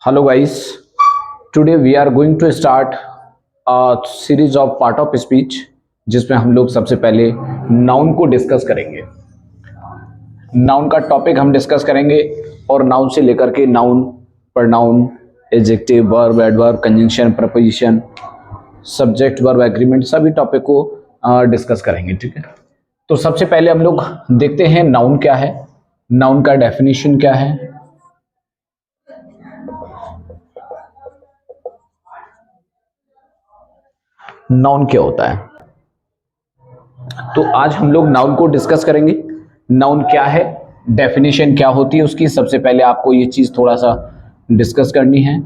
Hello guys, today we are going to start a series of part of speech जिसमें हम लोग सबसे पहले नाउन को डिस्कस करेंगे। नाउन का टॉपिक हम डिस्कस करेंगे और नाउन से लेकर के noun, pronoun, adjective, verb, adverb, conjunction, preposition, subject, verb, agreement सभी टॉपिक को डिस्कस करेंगे। ठीक है, तो सबसे पहले हम लोग देखते हैं नाउन क्या है, नाउन का डेफिनेशन क्या है। नाउन क्या होता है, तो आज हम लोग नाउन को डिस्कस करेंगे। नाउन क्या है, डेफिनेशन क्या होती है उसकी, सबसे पहले आपको ये चीज थोड़ा सा डिस्कस करनी है।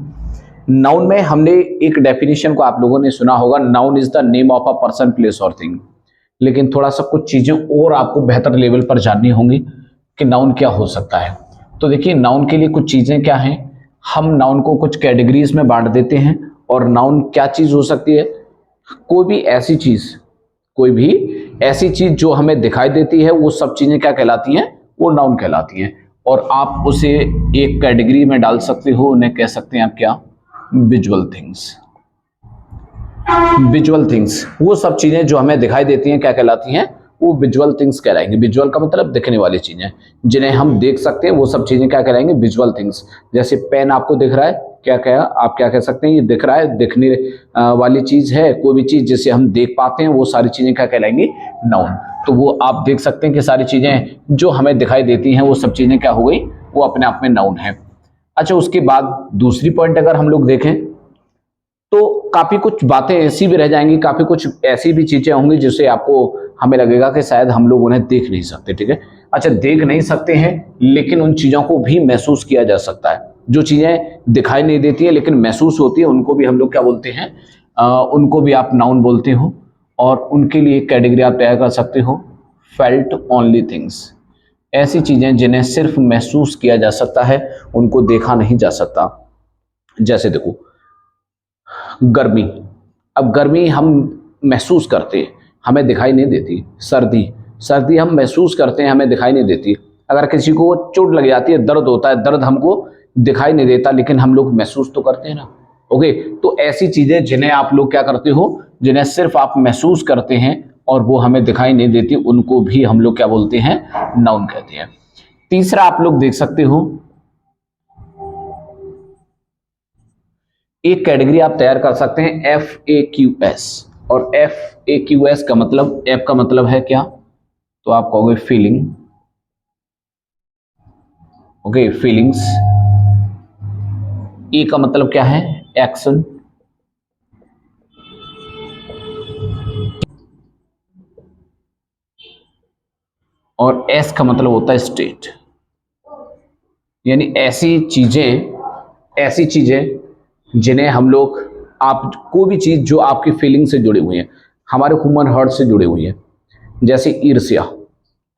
नाउन में हमने एक डेफिनेशन को आप लोगों ने सुना होगा, noun is the name of a person, place और थिंग। लेकिन थोड़ा सा कुछ चीजें और आपको बेहतर लेवल पर जाननी होंगी कि नाउन क्या हो सकता है। तो देखिए, नाउन के लिए कुछ चीजें क्या हैं, हम नाउन को कुछ कैटेगरीज में बांट देते हैं। और नाउन क्या चीज हो सकती है, कोई भी ऐसी चीज जो हमें दिखाई देती है, वो सब चीजें क्या कहलाती हैं, वो नाउन कहलाती हैं। और आप उसे एक कैटेगरी में डाल सकते हो, उन्हें कह सकते हैं आप क्या, विजुअल थिंग्स। विजुअल थिंग्स वो सब चीजें जो हमें दिखाई देती हैं क्या कहलाती हैं, वो विजुअल थिंग्स कहलाएंगे। विजुअल का मतलब दिखने वाली चीजें, जिन्हें हम देख सकते हैं, वो सब चीजें क्या कहलाएंगे, विजुअल थिंग्स। जैसे पेन आपको दिख रहा है, क्या आप क्या कह सकते हैं, ये दिख रहा है, दिखने वाली चीज है। कोई भी चीज जिसे हम देख पाते हैं, वो सारी चीजें क्या कहलाएंगी, नाउन। तो वो आप देख सकते हैं कि सारी चीजें जो हमें दिखाई देती हैं, वो सब चीजें क्या हो गई, वो अपने आप में नाउन है। अच्छा, उसके बाद दूसरी पॉइंट अगर हम लोग देखें तो काफी कुछ बातें ऐसी भी रह जाएंगी, काफी कुछ ऐसी भी चीजें होंगी जिससे आपको हमें लगेगा कि शायद हम लोग उन्हें देख नहीं सकते। ठीक है, अच्छा, देख नहीं सकते हैं लेकिन उन चीजों को भी महसूस किया जा सकता है। जो चीजें दिखाई नहीं देती है लेकिन महसूस होती है, उनको भी हम लोग क्या बोलते हैं, उनको भी आप नाउन बोलते हो। और उनके लिए एक कैटेगरी आप तैयार कर सकते हो, फेल्ट ओनली थिंग्स। ऐसी चीजें जिन्हें सिर्फ महसूस किया जा सकता है, उनको देखा नहीं जा सकता। जैसे देखो, गर्मी, अब गर्मी हम महसूस करते हैं, हमें दिखाई नहीं देती। सर्दी, सर्दी हम महसूस करते हैं, हमें दिखाई नहीं देती। अगर किसी को चोट लग जाती है, दर्द होता है, दर्द हमको दिखाई नहीं देता लेकिन हम लोग महसूस तो करते हैं ना। ओके, तो ऐसी चीजें जिन्हें आप लोग क्या करते हो, जिन्हें सिर्फ आप महसूस करते हैं और वो हमें दिखाई नहीं देती, उनको भी हम लोग क्या बोलते हैं, नाउन कहते हैं। तीसरा आप लोग देख सकते हो, एक कैटेगरी आप तैयार कर सकते हैं, FAQS। और FAQS का मतलब, F का मतलब है क्या, तो आप कहोगे फीलिंग। Okay, feelings. E का मतलब क्या है, एक्शन। और S का मतलब होता है स्टेट। यानी ऐसी चीजें जिन्हें हम लोग, आप कोई भी चीज जो आपकी फीलिंग से जुड़ी हुई है, हमारे ह्यूमन हार्ट से जुड़ी हुई है, जैसे ईर्ष्या,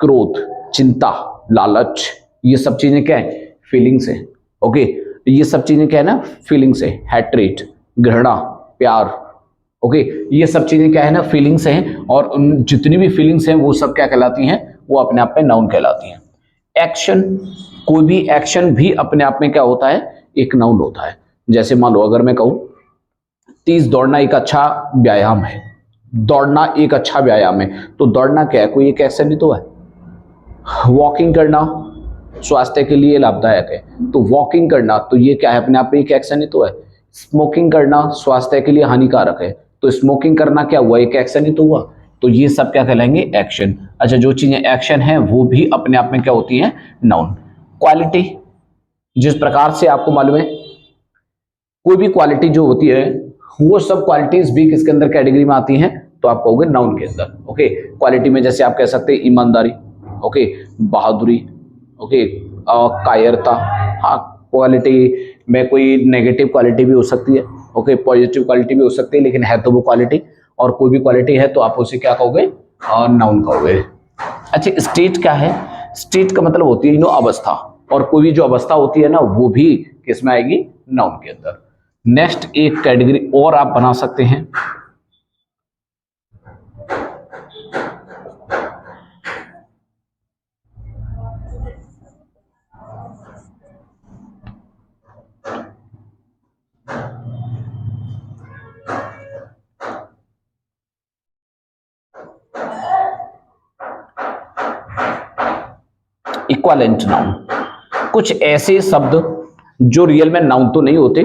क्रोध, चिंता, लालच, ये सब चीजें क्या है, फीलिंग्स है। ओके, ये सब चीजें क्या है ना, फीलिंग्स है। हैट्रेट, घृणा, प्यार। ओके, ये सब चीजें क्या है ना, फीलिंग्स हैं। और उन जितनी भी फीलिंग्स हैं वो सब क्या कहलाती हैं, वो अपने आप में नाउन कहलाती हैं। एक्शन, कोई भी एक्शन भी अपने आप में क्या होता है, एक नाउन होता है। जैसे मान लो अगर मैं कहूं, तेज दौड़ना एक अच्छा व्यायाम है। दौड़ना एक अच्छा व्यायाम है, तो दौड़ना क्या है, कोई एक एक्शन ही तो है। वॉकिंग करना स्वास्थ्य के लिए लाभदायक है, तो वॉकिंग करना, तो ये क्या है, अपने आप में एक एक्शन ही तो है। स्मोकिंग करना स्वास्थ्य के लिए हानिकारक है, तो स्मोकिंग करना क्या हुआ, एक एक्शन ही तो हुआ। तो ये सब क्या कहलाएंगे, एक्शन। अच्छा, जो चीजें एक्शन है वो भी अपने आप में क्या होती हैं, नाउन। क्वालिटी, जिस प्रकार से आपको मालूम है, कोई भी क्वालिटी जो होती है, वो सब क्वालिटीज भी किसके अंदर कैटेगरी में आती हैं, तो आप कहोगे नाउन के अंदर। ओके, क्वालिटी में जैसे आप कह सकते हैं ईमानदारी, ओके, बहादुरी, ओके, कायरता। हाँ, क्वालिटी में कोई नेगेटिव क्वालिटी भी हो सकती है, ओके, पॉजिटिव क्वालिटी भी हो सकती है, लेकिन है तो वो क्वालिटी। और कोई भी क्वालिटी है तो आप उसे क्या कहोगे, नाउन कहोगे। अच्छा, स्टेट क्या है, स्टेट का मतलब होती है अवस्था। और कोई भी जो अवस्था होती है ना, वो भी किसमें आएगी, नाउन के अंदर। नेक्स्ट एक कैटेगरी और आप बना सकते हैं, इक्वालेंट नाउन, कुछ ऐसे शब्द जो रियल में नाउन तो नहीं होते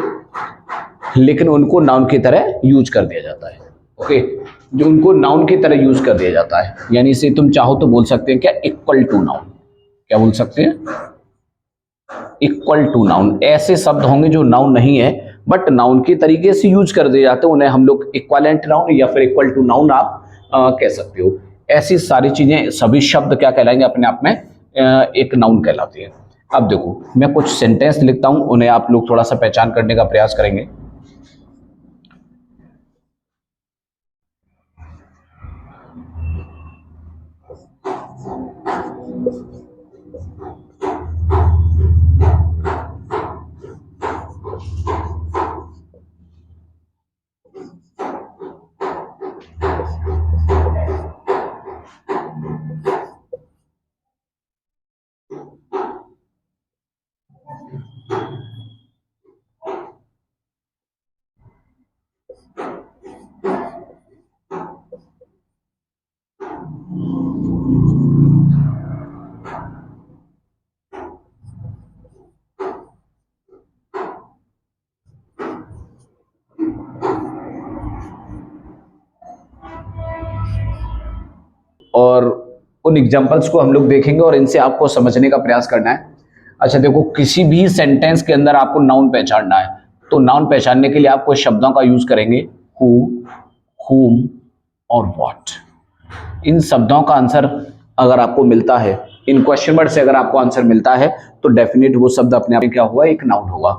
लेकिन उनको नाउन की तरह यूज कर दिया जाता है। ओके, जो उनको नाउन की तरह यूज कर दिया जाता है, यानी इसे तुम चाहो तो बोल सकते हैं क्या, इक्वल टू नाउन। क्या बोल सकते हैं, इक्वल टू नाउन। ऐसे शब्द होंगे जो नाउन नहीं है बट नाउन के तरीके से यूज कर दिए जाते हैं, उन्हें हम लोग इक्वालेंट नाउन या फिर इक्वल टू नाउन आप कह सकते हो। ऐसी सारी चीजें, सभी शब्द क्या कहलाएंगे, अपने आप में एक नाउन कहलाती है। अब देखो मैं कुछ सेंटेंस लिखता हूं, उन्हें आप लोग थोड़ा सा पहचान करने का प्रयास करेंगे। और उन एग्जांपल्स को हम लोग देखेंगे और इनसे आपको समझने का प्रयास करना है। अच्छा देखो, किसी भी सेंटेंस के अंदर आपको नाउन पहचानना है, तो नाउन पहचानने के लिए आप कुछ शब्दों का यूज करेंगे, हु, whom और what। इन शब्दों का आंसर अगर आपको मिलता है, इन क्वेश्चन वर्ड से अगर आपको आंसर मिलता है तो डेफिनेट वो शब्द अपने आप में क्या हुआ, एक नाउन होगा।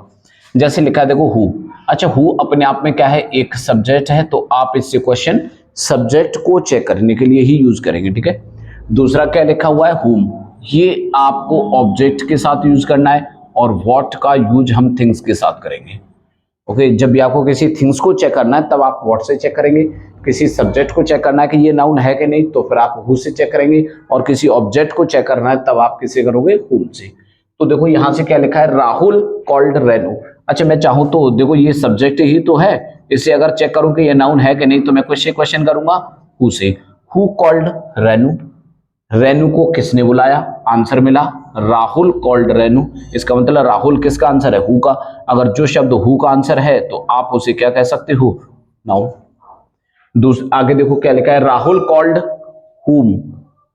जैसे लिखा है देखो हु। अच्छा, हु अपने आप में क्या है, एक सब्जेक्ट है, तो आप इससे क्वेश्चन सब्जेक्ट को चेक करने के लिए ही यूज करेंगे, ठीक है। दूसरा क्या लिखा हुआ है, हुम, ये आपको ऑब्जेक्ट के साथ यूज करना है, और व्हाट का यूज हम थिंग्स के साथ करेंगे। ओके, जब भी आपको किसी थिंग्स को चेक करना है तब आप व्हाट से चेक करेंगे, किसी सब्जेक्ट को चेक करना है कि ये नाउन है कि नहीं तो फिर आप हु से चेक करेंगे, और किसी ऑब्जेक्ट को चेक करना है तब आप किसे करोगे, हुम से। तो देखो यहां से क्या लिखा है, राहुल कॉल्ड रेनू। अच्छा, मैं चाहूं तो देखो ये सब्जेक्ट ही तो है, इसे अगर चेक करूं कि ये नाउन है कि नहीं तो मैं किससे क्वेश्चन करूंगा, हु से। हु कॉल्ड रेनू, रेनू को किसने बुलाया, आंसर मिला राहुल कॉल्ड रेनू। इसका मतलब राहुल किसका आंसर है, हु का। अगर जो शब्द हु का आंसर है तो आप उसे क्या कह सकते हो, नाउन। आगे देखो क्या लिखा है, राहुल कॉल्ड हुम,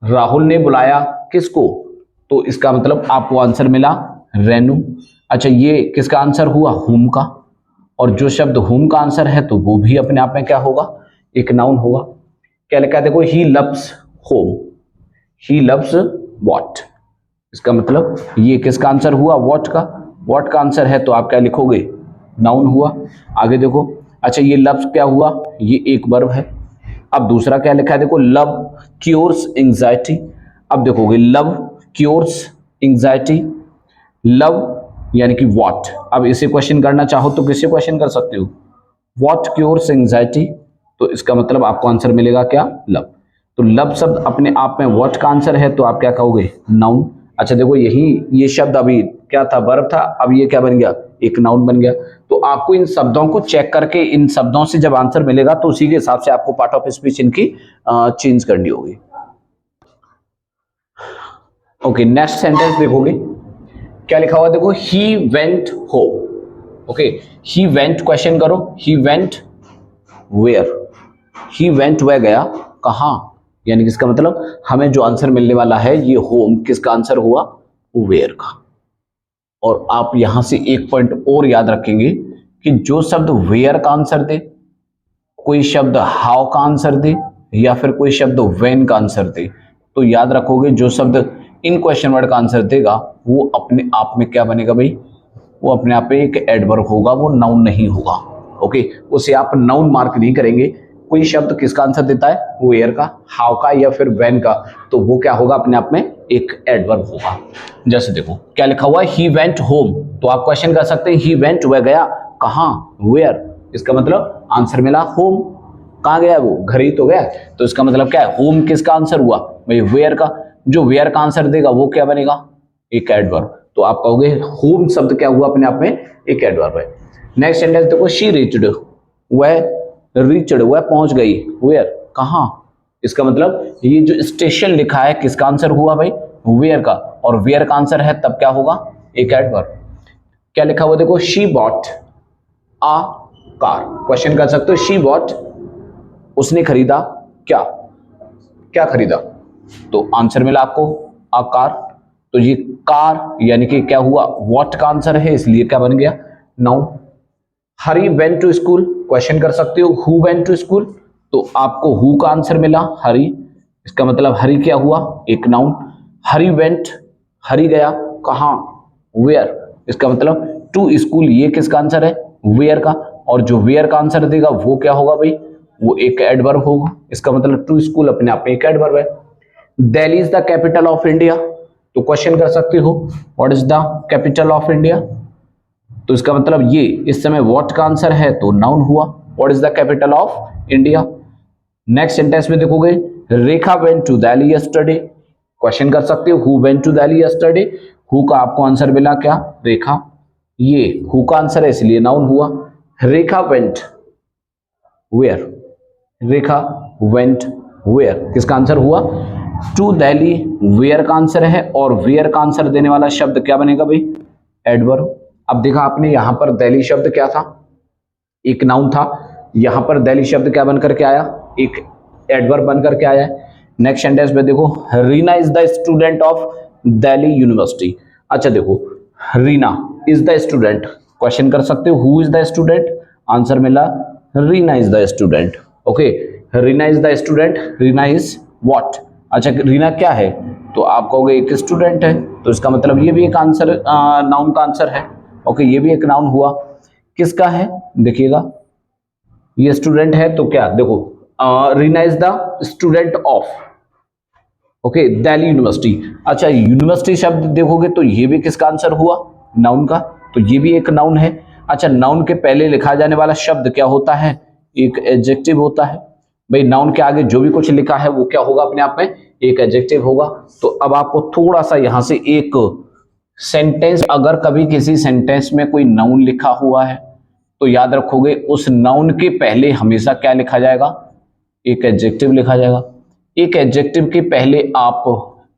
राहुल ने बुलाया किसको, तो इसका मतलब आपको आंसर मिला रेनू। अच्छा, ये किसका आंसर हुआ, हुम का, और जो शब्द हुम का आंसर है तो वो भी अपने आप में क्या होगा, एक नाउन होगा। क्या लिखा है देखो, he loves home, he loves what. इसका मतलब ये किसका आंसर हुआ, वॉट का। वॉट का आंसर है तो आप क्या लिखोगे, नाउन हुआ। आगे देखो, अच्छा ये लव्स क्या हुआ, ये एक वर्ब है। अब दूसरा क्या लिखा है देखो, लव क्योर्स एंजाइटी। अब देखोगे लव क्योर्स एंजाइटी, लव यानी कि व्हाट। अब इसे क्वेश्चन करना चाहो तो किससे क्वेश्चन कर सकते हो, व्हाट क्योर्स एंजाइटी, तो इसका मतलब आपको आंसर मिलेगा क्या, लव। तो लव शब्द अपने आप में व्हाट का आंसर है तो आप क्या कहोगे, नाउन। अच्छा देखो, यही ये शब्द अभी क्या था, वर्ब था, अब ये क्या बन गया, एक नाउन बन गया। तो आपको इन शब्दों को चेक करके इन शब्दों से जब आंसर मिलेगा तो उसी के हिसाब से आपको पार्ट ऑफ स्पीच इनकी चेंज करनी होगी। ओके, नेक्स्ट सेंटेंस देखोगे क्या लिखा हुआ, देखो he went home. Okay, he went question करो, he went where, he went वह गया कहां, यानी कि इसका मतलब हमें जो आंसर मिलने वाला है ये होम किसका आंसर हुआ, वेयर का। और आप यहां से एक पॉइंट और याद रखेंगे कि जो शब्द वेयर का आंसर दे, कोई शब्द हाउ का आंसर दे, या फिर कोई शब्द व्हेन का आंसर दे, तो याद रखोगे जो शब्द इन क्वेश्चन वर्ड का आंसर देगा वो अपने आप में क्या बनेगा भाई, वो अपने आप में एक एडवर्ब होगा, वो नाउन नहीं होगा। ओके, उसे आप नाउन मार्क नहीं करेंगे। कोई शब्द किसका आंसर देता है, वेयर का, हाउ का या फिर व्हेन का, तो वो क्या होगा, अपने आप में एक एडवर्ब होगा। जैसे देखो क्या लिखा हुआ है, ही वेंट होम, तो आप क्वेश्चन कर सकते हैं ही वेंट वह गया कहां, वेयर। इसका मतलब आंसर मिला होम, कहां गया वो, घर ही तो गया। तो इसका मतलब क्या है, होम किसका आंसर हुआ भाई, वेयर का। जो वेयर का आंसर देगा वो क्या बनेगा, एक एडवर्ब। तो आप कहोगे होम शब्द क्या हुआ, अपने आप में एक एडवर्ब है। नेक्स्ट सेंटेंस देखो, शी रीच्ड, वह रीच्ड, वह पहुंच गई, वेयर कहां। इसका मतलब ये जो स्टेशन लिखा है किसका आंसर हुआ भाई, वेयर का, और वेयर का आंसर है तब क्या होगा, एक एडवर्ब। क्या लिखा हुआ देखो, she bought a car. Question कर सकते हो, शी बॉट, उसने खरीदा क्या, क्या खरीदा, तो आंसर मिला आपको आ कार। तो ये कार यानी कि क्या हुआ, व्हाट का आंसर है, इसलिए क्या बन गया, noun. Hari went to school, question कर सकते हो हु वेंट टू स्कूल, तो आपको हु का आंसर मिला हरी, इसका मतलब हरी क्या हुआ, एक नाउन। हरी वेंट, हरी गया कहां, वेयर, इसका मतलब टू स्कूल, ये किसका आंसर है, वेयर का, और जो वेयर का आंसर देगा वो क्या होगा भाई, वो एक एडवर्ब होगा, इसका मतलब टू स्कूल अपने आप में एक एडवर्ब है। Delhi is the capital of India, तो क्वेश्चन कर सकते हो what is the capital of India, तो इसका मतलब ये इस समय व्हाट का आंसर है तो नाउन हुआ, what is the capital of India. Next sentence में देखोगे, Rekha went to Delhi yesterday, question कर सकते हो who went to Delhi yesterday, who का आपको आंसर मिला क्या, रेखा, ये हु का आंसर है इसलिए नाउन हुआ। Rekha went where, Rekha went where, किसका आंसर हुआ, टू दिल्ली, वेयर का आंसर है, और वेयर का आंसर देने वाला शब्द क्या बनेगा भाई, एडवर्ब। अब देखा आपने यहां पर दिल्ली शब्द क्या था, एक नाउन था, यहां पर दिल्ली शब्द क्या बनकर के आया, एक एडवर्ब बनकर के आया है। नेक्स्ट सेंटेंस में देखो, Reena is the student of Delhi university. अच्छा देखो, Reena is the student, question कर सकते हो who is the student, answer मिला Reena is the student. Okay, Reena is the student, Reena is what, अच्छा रीना क्या है, तो आप कहोगे एक स्टूडेंट है, तो इसका मतलब ये भी एक आंसर, नाउन का आंसर है। ओके, ये भी एक नाउन हुआ, किसका है देखिएगा, ये स्टूडेंट है तो क्या देखो, Reena is the student of, okay, Delhi university. अच्छा, यूनिवर्सिटी शब्द देखोगे तो ये भी किसका आंसर हुआ, नाउन का, तो ये भी एक नाउन है। अच्छा, नाउन के पहले लिखा जाने वाला शब्द क्या होता है, एक एडजेक्टिव होता है भाई, नाउन के आगे जो भी कुछ लिखा है वो क्या होगा, अपने आप में एक एडजेक्टिव होगा। तो अब आपको थोड़ा सा यहां से एक सेंटेंस, अगर कभी किसी सेंटेंस में कोई नाउन लिखा हुआ है तो याद रखोगे उस नाउन के पहले हमेशा क्या लिखा जाएगा, एक एडजेक्टिव लिखा जाएगा। एक एडजेक्टिव के पहले आप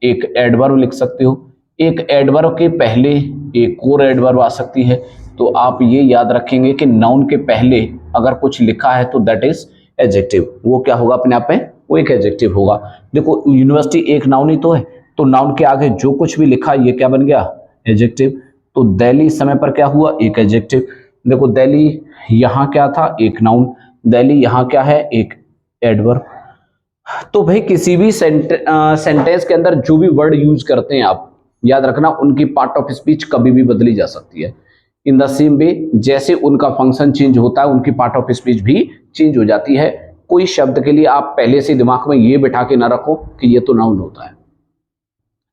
एक एडवर्ब लिख सकते हो, एक एडवर्ब के पहले एक और एडवर्ब आ सकती है। तो आप ये याद रखेंगे कि नाउन के पहले अगर कुछ लिखा है तो दैट इज एडजेक्टिव, वो क्या होगा अपने आप में, वो एक एडजेक्टिव होगा। देखो यूनिवर्सिटी एक नाउन ही तो है, तो नाउन के आगे जो कुछ भी लिखा ये क्या बन गया, एडजेक्टिव। तो दिल्ली इस समय पर क्या हुआ, एक एडजेक्टिव। देखो दिल्ली यहाँ क्या था, एक नाउन, दिल्ली यहाँ क्या है, एक एडवर्ब। तो भाई किसी भी सेंटेंस के अंदर जो भी वर्ड यूज करते हैं आप याद रखना, उनकी पार्ट ऑफ स्पीच कभी भी बदली जा सकती है। इन द सेम वे जैसे उनका फंक्शन चेंज होता है उनकी पार्ट ऑफ स्पीच भी चेंज हो जाती है। कोई शब्द के लिए आप पहले से दिमाग में ये बिठा के ना रखो कि ये तो नाउन होता है,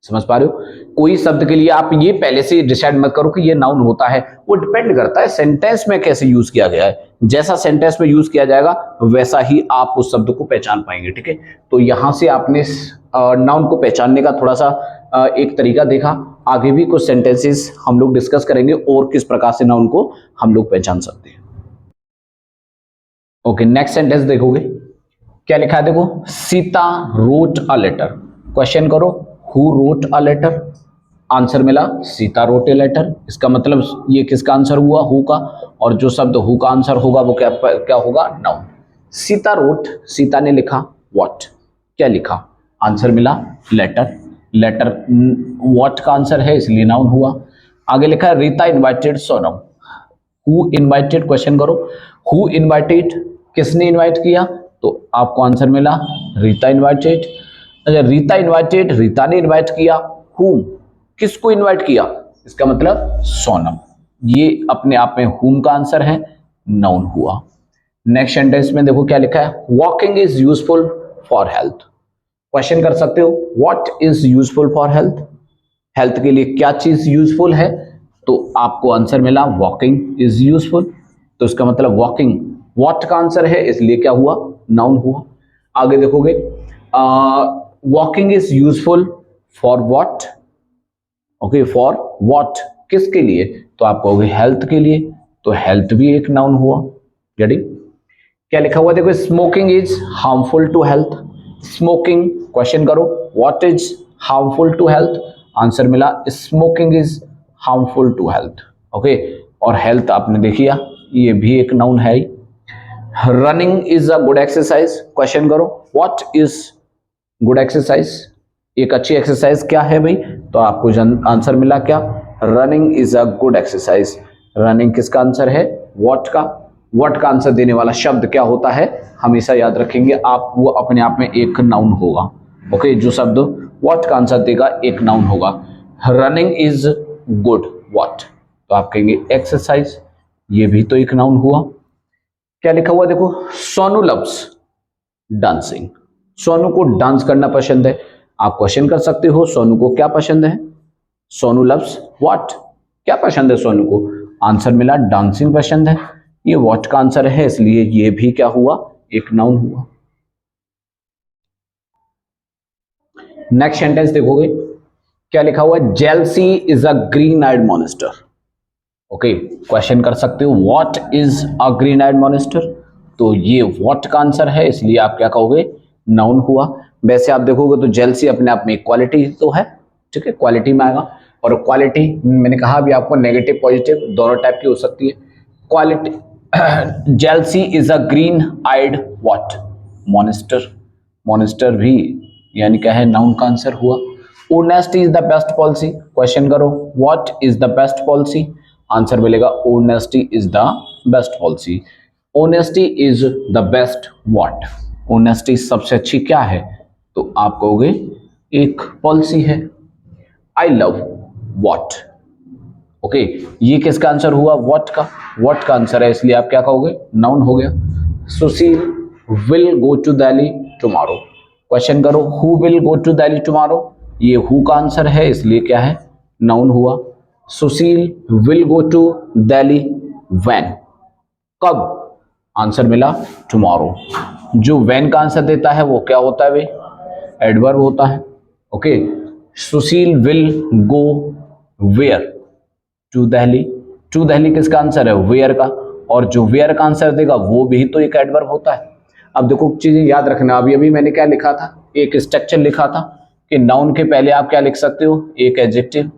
समझ पा रहे हो, कोई शब्द के लिए आप ये पहले से डिसाइड मत करो कि ये नाउन होता है, वो डिपेंड करता है सेंटेंस में कैसे यूज किया गया है। जैसा सेंटेंस में यूज किया जाएगा वैसा ही आप उस शब्द को पहचान पाएंगे, ठीक है। तो यहां से आपने नाउन को पहचानने का थोड़ा सा एक तरीका देखा, आगे भी कुछ सेंटेंसेस हम लोग डिस्कस करेंगे और किस प्रकार से नाउन को हम लोग पहचान सकते हैं। ओके, नेक्स्ट सेंटेंस देखोगे क्या लिखा है, देखो Sita wrote a letter, question करो who wrote a letter, answer मिला सीता रोट ए लेटर। इसका मतलब ये किसका आंसर हुआ, हु का, और जो शब्द हु का आंसर होगा वो क्या क्या होगा, नाउन। सीता रोट, सीता ने लिखा, व्हाट क्या लिखा, आंसर मिला लेटर, लेटर व्हाट का आंसर है इसलिए नाउन हुआ। आगे लिखा Rita invited Sonam, who invited, question करो हु इनवाइटेड, किसने इनवाइट किया, तो आपको आंसर मिला रीता इनवाइटेड। अच्छा, रीता इनवाइटेड, रीता ने इनवाइट किया, हुम किसको इनवाइट किया, इसका मतलब सोनम, ये अपने आप में हुम का आंसर है, नाउन हुआ। नेक्स्ट सेंटेंस में देखो क्या लिखा है, walking is useful for health, question कर सकते हो what is useful for health, health के लिए क्या चीज यूजफुल है, तो आपको आंसर मिला वॉकिंग इज यूजफुल। तो इसका मतलब वॉकिंग व्हाट का आंसर है इसलिए क्या हुआ, नाउन हुआ। आगे देखोगे walking is useful for what, okay for what किसके लिए, तो आप कहोगे हेल्थ के लिए, तो हेल्थ भी एक नाउन हुआ। गेटिंग, क्या लिखा हुआ देखो smoking is harmful to health, smoking question करो what is harmful to health, answer मिला smoking is harmful to health. Okay, और हेल्थ आपने देखिए ये भी एक नाउन है। Running is a good exercise, question करो व्हाट इज गुड एक्सरसाइज, एक अच्छी एक्सरसाइज क्या है भाई, तो आपको आंसर मिला क्या, running is a good exercise. Running किसका आंसर है, व्हाट का। व्हाट का आंसर देने वाला शब्द क्या होता है, हमेशा याद रखेंगे आप, वो अपने आप में एक नाउन होगा। ओके, जो शब्द व्हाट का आंसर देगा एक नाउन होगा। रनिंग इज गुड व्हाट, तो आप कहेंगे एक्सरसाइज, ये भी तो एक नाउन हुआ। क्या लिखा हुआ देखो, सोनू लव्स डांसिंग, सोनू को डांस करना पसंद है। आप क्वेश्चन कर सकते हो सोनू को क्या पसंद है, सोनू लव्स व्हाट, क्या पसंद है सोनू को, आंसर मिला डांसिंग पसंद है। ये व्हाट का आंसर है, इसलिए ये भी क्या हुआ, एक नाउन हुआ। नेक्स्ट सेंटेंस देखोगे क्या लिखा हुआ है, jealousy is a green eyed monster. Okay, question कर सकते हो what is a green eyed monster, तो ये व्हाट का आंसर है, इसलिए आप क्या कहोगे, नाउन हुआ। वैसे आप देखोगे तो जेलसी अपने आप में क्वालिटी तो है, ठीक है, क्वालिटी में आएगा। और क्वालिटी मैंने कहा अभी आपको नेगेटिव पॉजिटिव दोनों टाइप की हो सकती है। Quality jealousy is a green eyed what monster, monster भी यानी क्या है, नाउन का आंसर हुआ। Honesty is the best policy, question करो what is the best policy, answer मिलेगा honesty is the best policy. Honesty is the best what, honesty सबसे अच्छी क्या है, तो आप कहोगे एक पॉलिसी है। आई लव व्हाट, ओके, ये किसका आंसर हुआ, व्हाट का, व्हाट का आंसर है, इसलिए आप क्या कहोगे, नाउन हो गया। Sushil will go to Delhi tomorrow, question करो who will go to Delhi tomorrow, ये हु का आंसर है, इसलिए क्या है, नाउन हुआ। Sushil will go to Delhi when, कब, आंसर मिला टुमारो। जो व्हेन का आंसर देता है वो क्या होता है भाई, एडवर्ब होता है। Okay, Sushil will go where to Delhi, to Delhi किसका आंसर है, वेयर का, और जो वेयर का आंसर देगा वो भी तो एक एडवर्ब होता है। अब देखो चीजें याद रखना, अभी अभी मैंने क्या लिखा था, एक स्ट्रक्चर लिखा था कि नाउन के पहले आप क्या लिख सकते हो, एक एडजेक्टिव,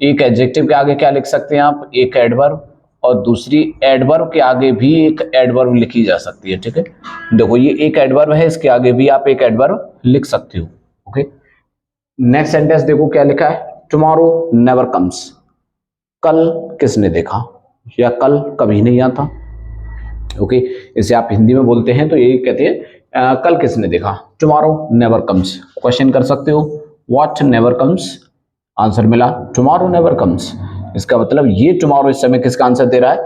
एक एडजेक्टिव के आगे क्या लिख सकते हैं आप, एक एडवर्ब, और दूसरी एडवर्ब के आगे भी एक एडवर्ब लिखी जा सकती है। ठीक है, देखो ये एक एडवर्ब है, इसके आगे भी आप एक एडवर्ब लिख सकते हो। ओके, नेक्स्ट सेंटेंस देखो क्या लिखा है, टुमारो नेवर कम्स, कल किसने देखा, या कल कभी नहीं आता। ओके, इसे आप हिंदी में बोलते हैं तो यही कहते हैं कल किसने देखा, टुमारो नेवर कम्स। क्वेश्चन कर सकते हो व्हाट नेवर कम्स, आंसर मिला टुमारो नेवर कम्स। इसका मतलब ये टुमारो इस समय किसका आंसर दे रहा है,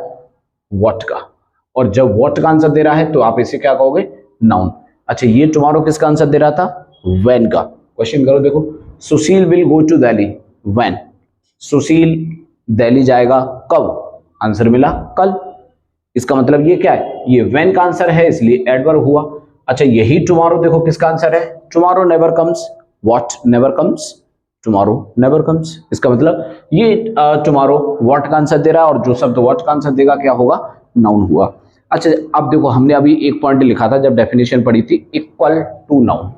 व्हाट का, और जब व्हाट का आंसर दे रहा है तो आप इसे क्या कहोगे, नाउन। अच्छा, ये टुमारो किसका आंसर दे रहा था, व्हेन का। क्वेश्चन करो देखो, Sushil will go to Delhi when, Sushil Delhi जाएगा कब, आंसर मिला कल। इसका मतलब ये क्या है, ये व्हेन का आंसर है, इसलिए एडवर्ब हुआ। अच्छा, यही टुमारो देखो किसका आंसर है, tomorrow never comes, what never comes, tomorrow never comes. इसका मतलब ये टुमारो व्हाट का आंसर दे रहा है, और जो शब्द व्हाट का आंसर देगा क्या होगा, नाउन हुआ। अच्छा, अब देखो हमने अभी एक पॉइंट लिखा था जब डेफिनेशन पढ़ी थी, equal to noun.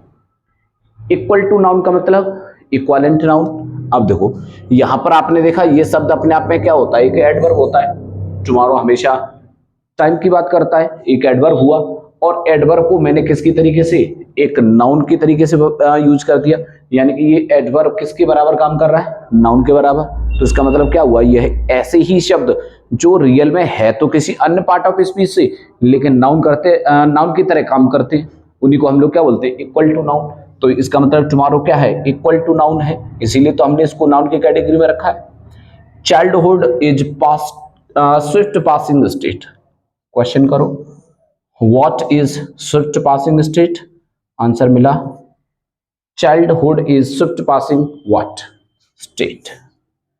Equal to noun का मतलब इक्वालेंट नाउन। अब देखो यहां पर आपने देखा ये शब्द अपने आप में क्या होता है, एक एडवर्ब होता है। टुमारो हमेशा टाइम की बात करता है, एक एडवर्ब हुआ, और एडवर्ब को मैंने किसकी तरीके से, एक नाउन की तरीके से यूज कर दिया, यानी कि ये एडवर्ब किसके बराबर काम कर रहा है, नाउन के बराबर। तो इसका मतलब क्या हुआ, यह ऐसे ही शब्द जो रियल में है तो किसी अन्य पार्ट ऑफ स्पीच से, लेकिन नाउन की तरह काम करते हैं, उन्हीं को हम लोग क्या बोलते हैं, इक्वल टू नाउन। तो इसका मतलब टुमारो क्या है, इक्वल टू नाउन है, इसीलिए तो हमने इसको नाउन की कैटेगरी में रखा है। Childhood is past swift passing state, question करो what is swift passing state, answer मिला childhood is swift passing what state,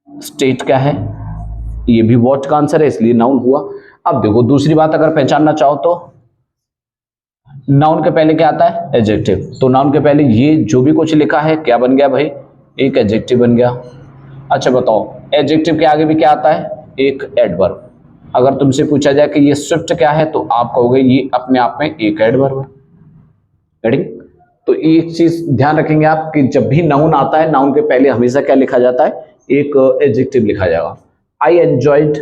state क्या है, ये भी व्हाट का आंसर है, इसलिए नाउन हुआ। अब देखो दूसरी बात अगर पहचानना चाहो तो नाउन के पहले क्या आता है, एडजेक्टिव, तो नाउन के पहले ये जो भी कुछ लिखा है क्या बन गया भाई, एक एडजेक्टिव बन गया। अच्छा बताओ एडजेक्टिव के आगे भी क्या आता है, एक एडवर्ब। अगर तुमसे पूछा जाए कि ये स्विफ्ट क्या है, तो आप कहोगे ये अपने आप में एक एडवर्ब है। तो एक चीज ध्यान रखेंगे आप कि जब भी नाउन आता है, नाउन के पहले हमेशा क्या लिखा जाता है, एक एडजेक्टिव लिखा जाएगा। I enjoyed,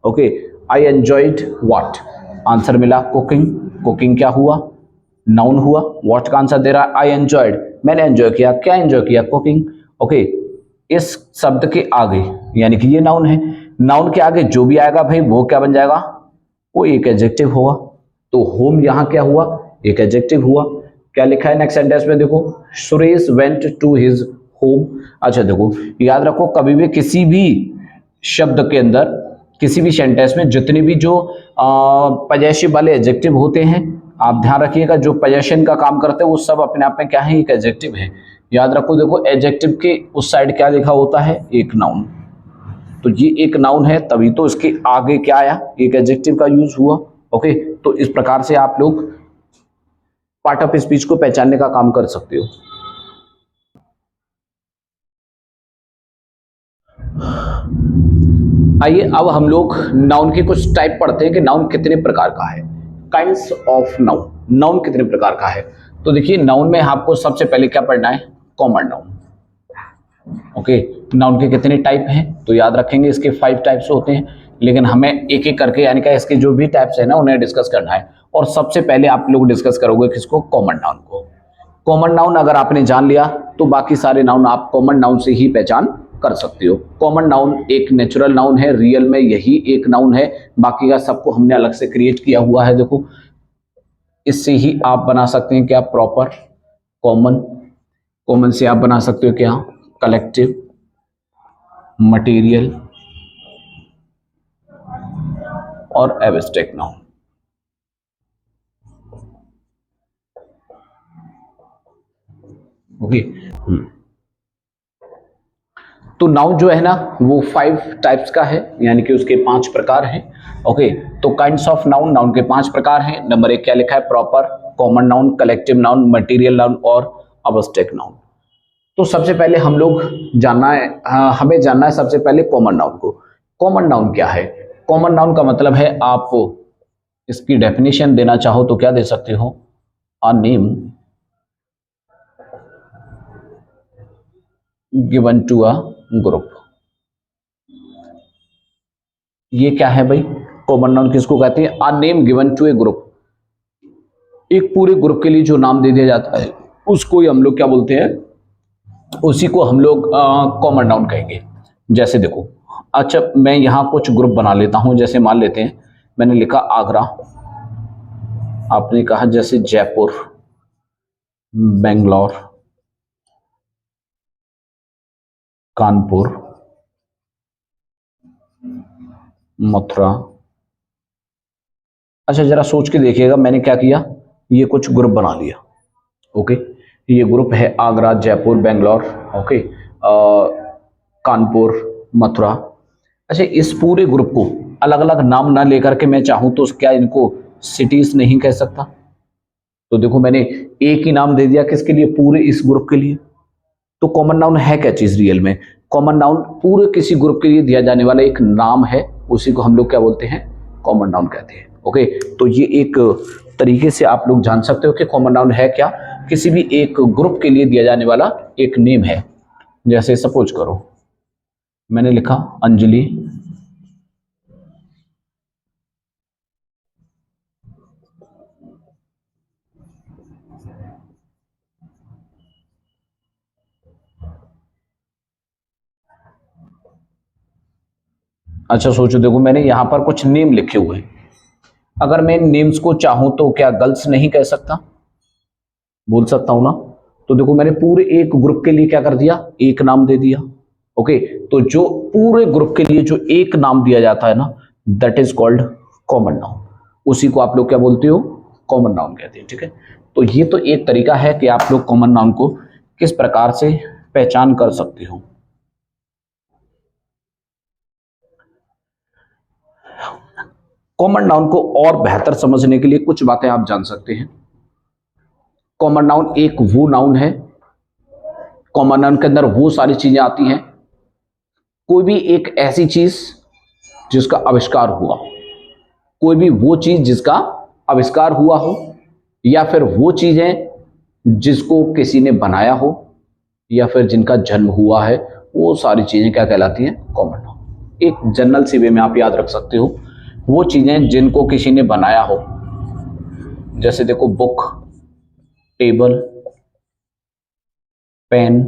okay, I enjoyed what, answer मिला कुकिंग। कुकिंग क्या हुआ, नाउन हुआ। व्हाट का आंसर दे रहा है आई एंजॉयड, मैंने एंजॉय किया, क्या एंजॉय किया, कुकिंग। ओके, इस शब्द के आगे यानी कि ये नाउन है, नाउन के आगे जो भी आएगा भाई वो क्या बन जाएगा, वो एक एडजेक्टिव होगा। तो होम यहां क्या हुआ, एक एडजेक्टिव हुआ। क्या लिखा है नेक्स्ट सेंटेंस में, देखो, Suresh went to his home. अच्छा देखो, याद रखो कभी भी किसी भी शब्द के अंदर, किसी भी सेंटेंस में जितने भी जो पजेसिव वाले एडजेक्टिव होते हैं, आप ध्यान रखिएगा, जो पजेशन का काम करते हैं वो सब अपने आप में क्या है, एक एडजेक्टिव है। याद रखो, देखो एडजेक्टिव के उस साइड क्या लिखा होता है, एक नाउन। तो ये एक नाउन है, तभी तो इसके आगे क्या आया, एक एडजेक्टिव का यूज हुआ। ओके, तो इस प्रकार से आप लोग पार्ट ऑफ स्पीच को पहचानने का काम कर सकते हो। आइए अब हम लोग नाउन की कुछ टाइप पढ़ते हैं कि नाउन कितने प्रकार का है। काइंड्स ऑफ नाउन, नाउन कितने प्रकार का है। तो देखिए, नाउन में आपको सबसे पहले क्या पढ़ना है, कॉमन नाउन। ओके, नाउन के कितने टाइप हैं, तो याद रखेंगे इसके 5 टाइप्स होते हैं, लेकिन हमें एक एक करके यानी कि इसके जो भी टाइप्स है ना उन्हें डिस्कस करना है। और सबसे पहले आप लोग डिस्कस करोगे किसको, कॉमन नाउन को। कॉमन नाउन अगर आपने जान लिया तो बाकी सारे नाउन आप कॉमन नाउन से ही पहचान कर सकते हो। कॉमन नाउन एक नेचुरल नाउन है, रियल में यही एक नाउन है, बाकी का सबको हमने अलग से क्रिएट किया हुआ है। देखो, इससे ही आप बना सकते हैं क्या, प्रॉपर कॉमन। कॉमन से आप बना सकते हो क्या, कलेक्टिव, मटेरियल और एब्स्ट्रैक्ट नाउन। ओके, तो नाउन जो है ना वो 5 टाइप्स का है, यानी कि उसके 5 प्रकार हैं। ओके, तो काइंड्स ऑफ नाउन, नाउन के 5 प्रकार हैं। नंबर 1 क्या लिखा है, proper, common noun, collective noun, material noun और एब्स्ट्रैक्ट नाउन। तो सबसे पहले हम लोग जानना है, हमें जानना है सबसे पहले कॉमन नाउन को। कॉमन नाउन क्या है, कॉमन नाउन का मतलब है, आप इसकी डेफिनेशन देना चाहो तो क्या दे सकते हो, a name given to a group. ये क्या है भाई, कॉमन नाउन किसको कहते हैं, a name given to a group. एक पूरे ग्रुप के लिए जो नाम दे दिया जाता है उसको ही हम लोग क्या बोलते हैं, उसी को हम लोग कॉमन नाउन कहेंगे। जैसे देखो, अच्छा मैं यहां कुछ ग्रुप बना लेता हूं, जैसे मान लेते हैं मैंने लिखा आगरा, आपने कहा जैसे जयपुर, बेंगलोर, कानपुर, मथुरा। अच्छा जरा सोच के देखिएगा, मैंने क्या किया, ये कुछ ग्रुप बना लिया। ओके, ये ग्रुप है आगरा, जयपुर, बेंगलोर, ओके, कानपुर, मथुरा। अच्छा, इस पूरे ग्रुप को अलग अलग नाम ना लेकर के मैं चाहूं तो क्या इनको सिटीज नहीं कह सकता। तो देखो, मैंने एक ही नाम दे दिया किसके लिए, पूरे इस ग्रुप के लिए। तो कॉमन नाउन है क्या चीज रियल में, कॉमन नाउन पूरे किसी ग्रुप के लिए दिया जाने वाला एक नाम है, उसी को हम लोग क्या बोलते हैं, कॉमन नाउन कहते हैं। ओके, तो ये एक तरीके से आप लोग जान सकते हो कि कॉमन नाउन है क्या, किसी भी एक ग्रुप के लिए दिया जाने वाला एक नेम है। जैसे सपोज करो मैंने लिखा अंजलि, अच्छा सोचो, देखो मैंने यहां पर कुछ नेम लिखे हुए हैं, अगर मैं नेम्स को चाहूं तो क्या गर्ल्स नहीं कह सकता, बोल सकता हूं ना। तो देखो मैंने पूरे एक ग्रुप के लिए क्या कर दिया, एक नाम दे दिया। ओके, तो जो पूरे ग्रुप के लिए जो एक नाम दिया जाता है ना, that is called common noun. उसी को आप लोग क्या बोलते हो, कॉमन नाउन कहते हैं। ठीक है, तो ये तो एक तरीका है कि आप लोग कॉमन नाउन को किस प्रकार से पहचान कर सकते हो। कॉमन नाउन को और बेहतर समझने के लिए कुछ बातें आप जान सकते हैं। कॉमन नाउन एक वो नाउन है, कॉमन नाउन के अंदर वो सारी चीजें आती हैं, कोई भी एक ऐसी चीज जिसका आविष्कार हुआ, कोई भी वो चीज जिसका आविष्कार हुआ हो, या फिर वो चीजें जिसको किसी ने बनाया हो या फिर जिनका जन्म हुआ है, वो सारी चीजें क्या कहलाती हैं? Common noun. एक जनरल सी वे में आप याद रख सकते हो, वो चीजें जिनको किसी ने बनाया हो, जैसे देखो बुक, टेबल, पेन।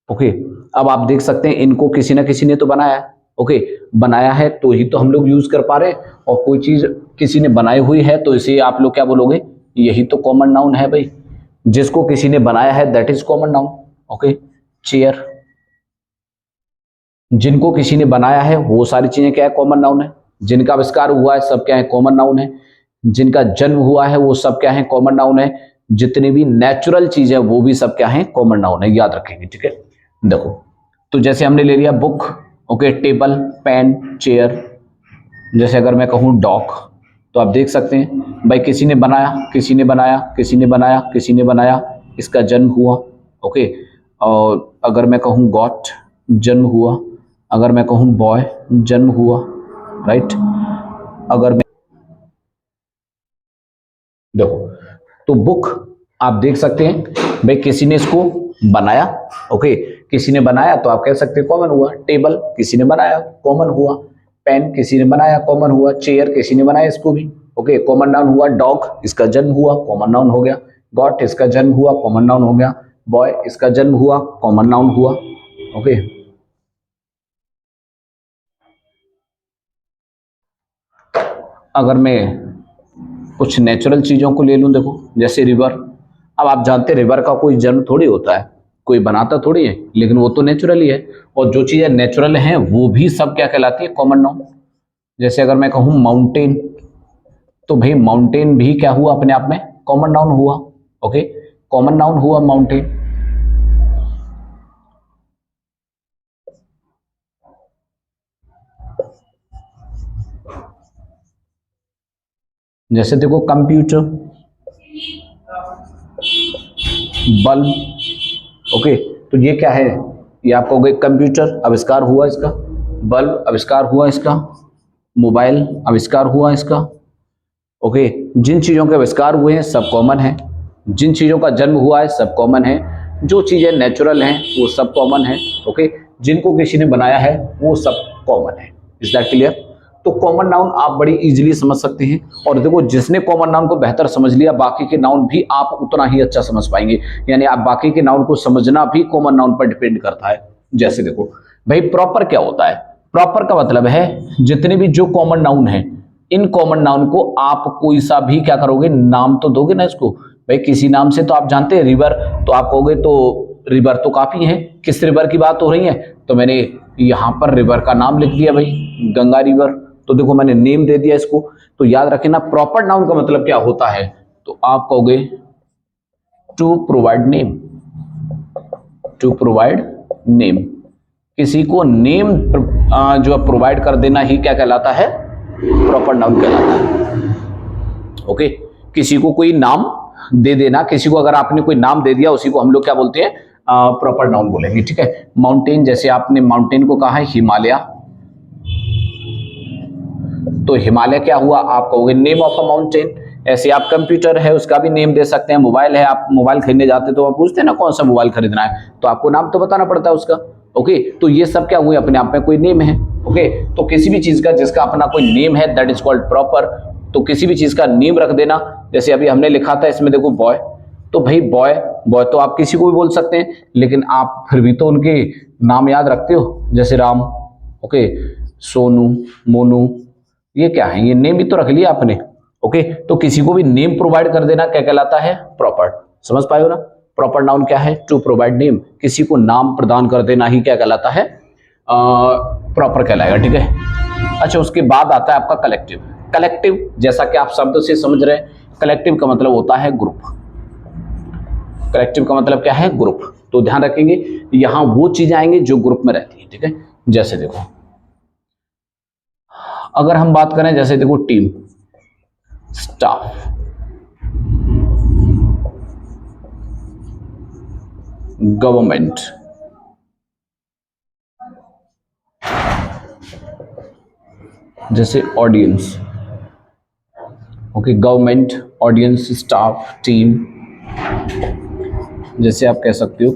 ओके, अब आप देख सकते हैं इनको किसी ना किसी ने तो बनाया है। ओके, बनाया है तो ही तो हम लोग यूज कर पा रहे हैं, और कोई चीज किसी ने बनाई हुई है तो इसे आप लोग क्या बोलोगे? यही तो कॉमन नाउन है भाई। जिसको किसी ने बनाया है that is common noun. Okay, chair, जिनको किसी ने बनाया है वो सारी चीजें क्या है? कॉमन नाउन है। जिनका आविष्कार हुआ है सब क्या है? कॉमन नाउन है। जिनका जन्म हुआ है वो सब क्या है? कॉमन नाउन है। जितनी भी नेचुरल चीज है वो भी सब क्या है? कॉमन नाउन है। याद रखेंगे, ठीक है। देखो, तो जैसे हमने ले लिया book, okay, table, pen, chair. जैसे अगर मैं कहूँ डॉग, तो आप देख सकते हैं भाई किसी ने बनाया, किसी ने बनाया, किसी ने बनाया, किसी ने बनाया, इसका जन्म हुआ। ओके, और अगर मैं कहूँ गॉट, जन्म हुआ। अगर मैं कहूँ बॉय, जन्म हुआ, राइट। अगर मैं देखो, तो बुक आप देख सकते हैं भाई किसी ने इसको बनाया। ओके, किसी ने बनाया तो आप कह सकते हैं कॉमन हुआ। टेबल किसी ने बनाया, कॉमन हुआ। पेन किसी ने बनाया, कॉमन हुआ। चेयर किसी ने बनाया, इसको भी ओके कॉमन नाउन हुआ। डॉग इसका जन्म हुआ, कॉमन नाउन हो गया। गॉट इसका जन्म हुआ, कॉमन नाउन हो गया। बॉय इसका जन्म हुआ, कॉमन नाउन हुआ। ओके, अगर मैं कुछ नेचुरल चीजों को ले लूं, देखो जैसे रिवर। अब आप जानते हैं रिवर का कोई जन्म थोड़ी होता है, कोई बनाता थोड़ी है, लेकिन वो तो नेचुरल ही है। और जो चीजें नेचुरल हैं वो भी सब क्या कहलाती है? Common noun. जैसे अगर मैं कहूँ माउंटेन, तो भाई माउंटेन भी क्या हुआ? अपने आप में कॉमन नाउन हुआ। ओके, कॉमन नाउन हुआ माउंटेन। जैसे देखो कंप्यूटर, बल्ब। ओके, तो ये क्या है? ये आप कहोगे कंप्यूटर आविष्कार हुआ इसका, बल्ब आविष्कार हुआ इसका, मोबाइल आविष्कार हुआ इसका। ओके, जिन चीजों के आविष्कार हुए हैं सब कॉमन है। जिन चीजों का जन्म हुआ है सब कॉमन है। जो चीजें नेचुरल हैं वो सब कॉमन है। ओके, जिनको किसी ने बनाया है वो सब कॉमन है। Is that clear? तो कॉमन नाउन आप बड़ी इजीली समझ सकते हैं। और देखो, जिसने कॉमन नाउन को बेहतर समझ लिया, बाकी के नाउन भी आप उतना ही अच्छा समझ पाएंगे। यानी आप बाकी के नाउन को समझना भी कॉमन नाउन पर डिपेंड करता है। जैसे देखो भाई, प्रॉपर क्या होता है? प्रॉपर का मतलब है जितने भी जो कॉमन नाउन है, इन कॉमन नाउन को आप कोई सा भी क्या करोगे? नाम तो दोगे ना इसको। भाई किसी नाम से तो आप जानते हैं रिवर, तो आप कहोगे तो रिवर तो काफी है, किस रिवर की बात हो रही है? तो मैंने यहां पर रिवर का नाम लिख दिया भाई, गंगा रिवर। तो देखो मैंने नेम दे दिया इसको। तो याद रखना प्रॉपर नाउन का मतलब क्या होता है? तो आप कहोगे to provide name. To provide name, किसी को नेम जो प्रोवाइड कर देना ही क्या कहलाता है? प्रॉपर नाउन कहलाता है। ओके, किसी को कोई नाम दे देना, किसी को अगर आपने कोई नाम दे दिया उसी को हम लोग क्या बोलते हैं? प्रॉपर नाउन बोलेंगे, ठीक है। माउंटेन, जैसे आपने माउंटेन को कहा है हिमालय, तो हिमालय क्या हुआ? आप कहोगे नेम ऑफ अ माउंटेन। ऐसे आप कंप्यूटर है उसका भी नेम दे सकते हैं। मोबाइल है, आप मोबाइल खरीदने जाते तो आप पूछते हैं ना कौन सा मोबाइल खरीदना है, तो आपको नाम तो बताना पड़ता है उसका। ओके, तो ये सब क्या हुए? अपने आप में कोई नेम है। ओके, तो किसी भी चीज का जिसका अपना कोई नेम है दैट इज कॉल्ड प्रॉपर। तो किसी भी चीज का नेम रख देना, जैसे अभी हमने लिखा था इसमें देखो बॉय, तो भाई बॉय, बॉय तो आप किसी को भी बोल सकते हैं, लेकिन आप फिर भी तो उनके नाम याद रखते हो, जैसे राम, ओके, सोनू, मोनू, ये क्या है? ये नेम भी तो रख लिया आपने। ओके, तो किसी को भी नेम प्रोवाइड कर देना क्या कहलाता है? प्रॉपर। समझ पाए हो ना? प्रॉपर नाउन क्या है? टू प्रोवाइड नेम, किसी को नाम प्रदान कर देना ही क्या कहलाता है? प्रॉपर कहलाएगा, ठीक है। अच्छा, उसके बाद आता है आपका कलेक्टिव। कलेक्टिव जैसा कि आप शब्द से समझ रहे हैं, कलेक्टिव का मतलब होता है ग्रुप। कलेक्टिव का मतलब क्या है? ग्रुप। तो ध्यान रखेंगे यहां वो चीजें आएंगे जो ग्रुप में रहती है, ठीक है। जैसे देखो, अगर हम बात करें, जैसे देखो टीम, स्टाफ, गवर्नमेंट, जैसे audience. Okay, government, audience, staff, team, जैसे आप कह सकते हो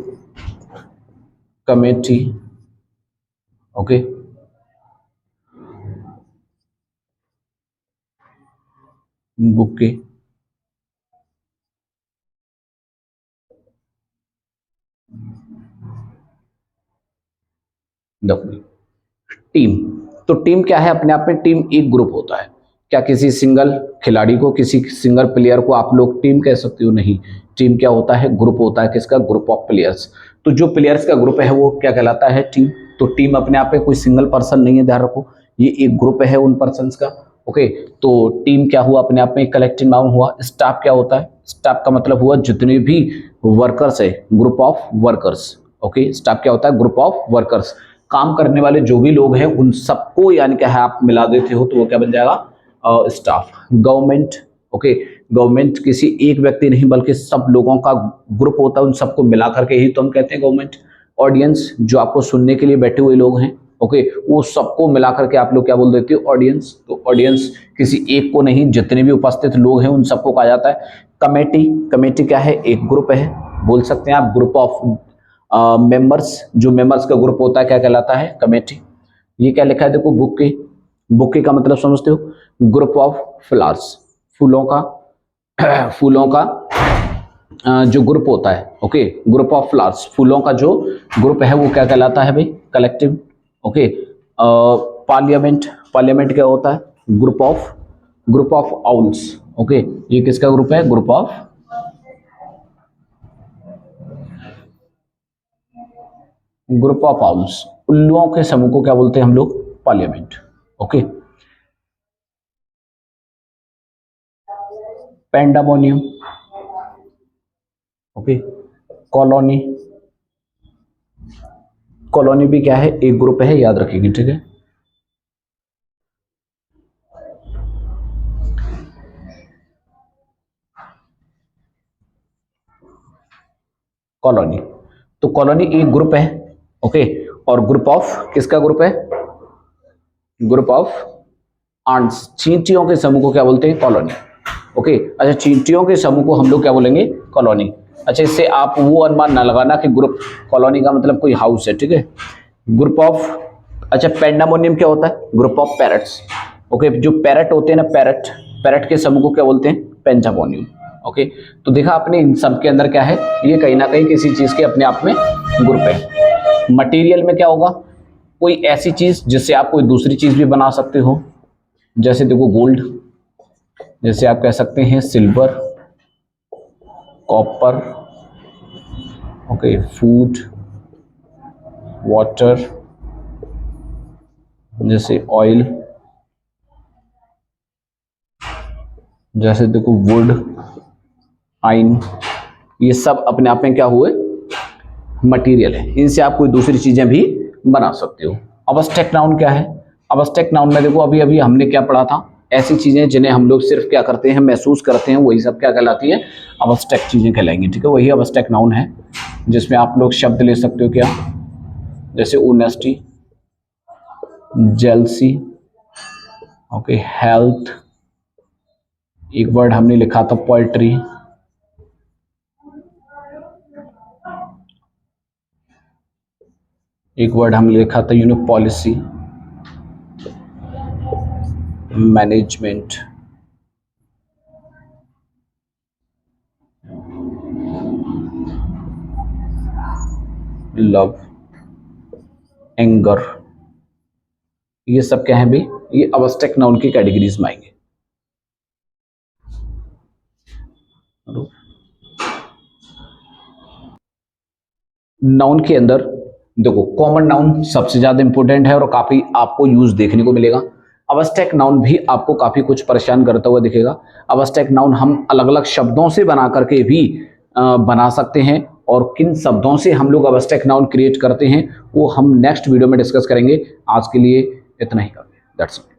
कमेटी, ओके, बुके, देखो टीम। तो टीम क्या है? अपने आप में टीम एक ग्रुप होता है। क्या किसी सिंगल खिलाड़ी को, किसी सिंगल प्लेयर को आप लोग टीम कह सकते हो? नहीं। टीम क्या होता है? ग्रुप होता है। किसका? Group of players. तो जो प्लेयर्स का ग्रुप है वो क्या कहलाता है? टीम। तो टीम अपने आप में कोई सिंगल पर्सन नहीं है, ध्यान रखो, ये एक ग्रुप है उन पर्सन्स का। ओके, तो टीम क्या हुआ? अपने आप में कलेक्टिव नाउन हुआ। स्टाफ क्या होता है? स्टाफ का मतलब हुआ जितने भी वर्कर्स है, group of workers. Okay, staff क्या होता है? Group of workers. काम करने वाले जो भी लोग हैं उन सबको यानी कि आप मिला देते हो तो वो क्या बन जाएगा? स्टाफ। गवर्नमेंट, ओके, गवर्नमेंट किसी एक व्यक्ति नहीं बल्कि सब लोगों का ग्रुप होता है, उन सबको मिला करके ही तो हम कहते हैं गवर्नमेंट। ऑडियंस, जो आपको सुनने के लिए बैठे हुए लोग हैं, ओके, वो सबको मिला करके आप लोग क्या बोल देते हो? ऑडियंस। तो ऑडियंस किसी एक को नहीं, जितने भी उपस्थित लोग हैं उन सबको कहा जाता है कमेटी। कमेटी क्या है? एक ग्रुप है, बोल सकते हैं आप ग्रुप ऑफ मेंबर्स। जो मेंबर्स का ग्रुप होता है क्या कहलाता है? कमेटी। ये क्या लिखा है? देखो बुके। बुके का मतलब समझते हो? ग्रुप ऑफ फ्लावर्स, फूलों का फूलों का जो ग्रुप होता है, ओके, ग्रुप ऑफ फ्लावर्स, फूलों का जो ग्रुप है वो क्या कहलाता है भाई? कलेक्टिव। ओके, पार्लियामेंट, पार्लियामेंट क्या होता है? Group of owls. ओके, ये किसका ग्रुप है? ग्रुप ऑफ आउल्स, उल्लुओं के समूह को क्या बोलते हैं हम लोग? Parliament. Okay, पेंडामोनियम, okay, colony. Colony भी क्या है? एक ग्रुप है, याद रखेंगे, ठीक है। कॉलोनी, तो कॉलोनी एक ग्रुप है, ओके, और ग्रुप ऑफ किसका ग्रुप है? ग्रुप ऑफ आंट्स, चींटियों के समूह को क्या बोलते हैं? कॉलोनी। ओके, अच्छा, चींटियों के समूह को हम लोग क्या बोलेंगे? कॉलोनी। अच्छा, इससे आप वो अनुमान ना लगाना कि ग्रुप, कॉलोनी का मतलब कोई हाउस है, ठीक है। ग्रुप ऑफ, अच्छा, पेंडामोनियम क्या होता है? Group of parrots. ओके, जो पैरट होते हैं ना, पैरट, पैरट के समूह को क्या बोलते हैं? पेंटामोनियम। ओके, तो देखा आपने इन सब के अंदर क्या है? ये कहीं ना कहीं किसी चीज के अपने आप में ग्रुप है। मटेरियल में क्या होगा? कोई ऐसी चीज जिससे आप कोई दूसरी चीज भी बना सकते हो, जैसे देखो गोल्ड, जैसे आप कह सकते हैं silver, copper, okay, food, water, जैसे ऑयल, जैसे देखो वुड, आइन, ये सब अपने आप में क्या हुए? मटेरियल है। इनसे आप कोई दूसरी चीजें भी बना सकते हो। अब्स्ट्रैक्ट नाउन क्या है? अब्स्ट्रैक्ट नाउन में देखो अभी अभी हमने क्या पढ़ा था? ऐसी चीजें जिन्हें हम लोग सिर्फ क्या करते हैं? महसूस करते हैं, वही सब क्या कहलाती है? अब्स्ट्रैक्ट चीजें कहलाएंगी, ठीक है। वही अब्स्ट्रैक्ट नाउन है जिसमें आप लोग शब्द ले सकते हो क्या? जैसे ऑनेस्टी, जेलसी, ओके, हेल्थ, एक वर्ड हमने लिखा था पोएट्री, एक वर्ड हमने लिखा था पॉलिसी, मैनेजमेंट, लव, एंगर, ये सब क्या है भाई? ये अब्स्ट्रैक्ट नाउन की कैटेगरीज में आएंगे। नाउन के अंदर देखो कॉमन नाउन सबसे ज्यादा इंपॉर्टेंट है और काफी आपको यूज देखने को मिलेगा। अब्स्ट्रैक्ट नाउन भी आपको काफी कुछ परेशान करता हुआ दिखेगा। अब्स्ट्रैक्ट नाउन हम अलग अलग शब्दों से बना करके भी बना सकते हैं, और किन शब्दों से हम लोग अब्स्ट्रैक्ट नाउन क्रिएट करते हैं वो हम नेक्स्ट वीडियो में डिस्कस करेंगे। आज के लिए इतना ही करते हैं, दैट्स इट।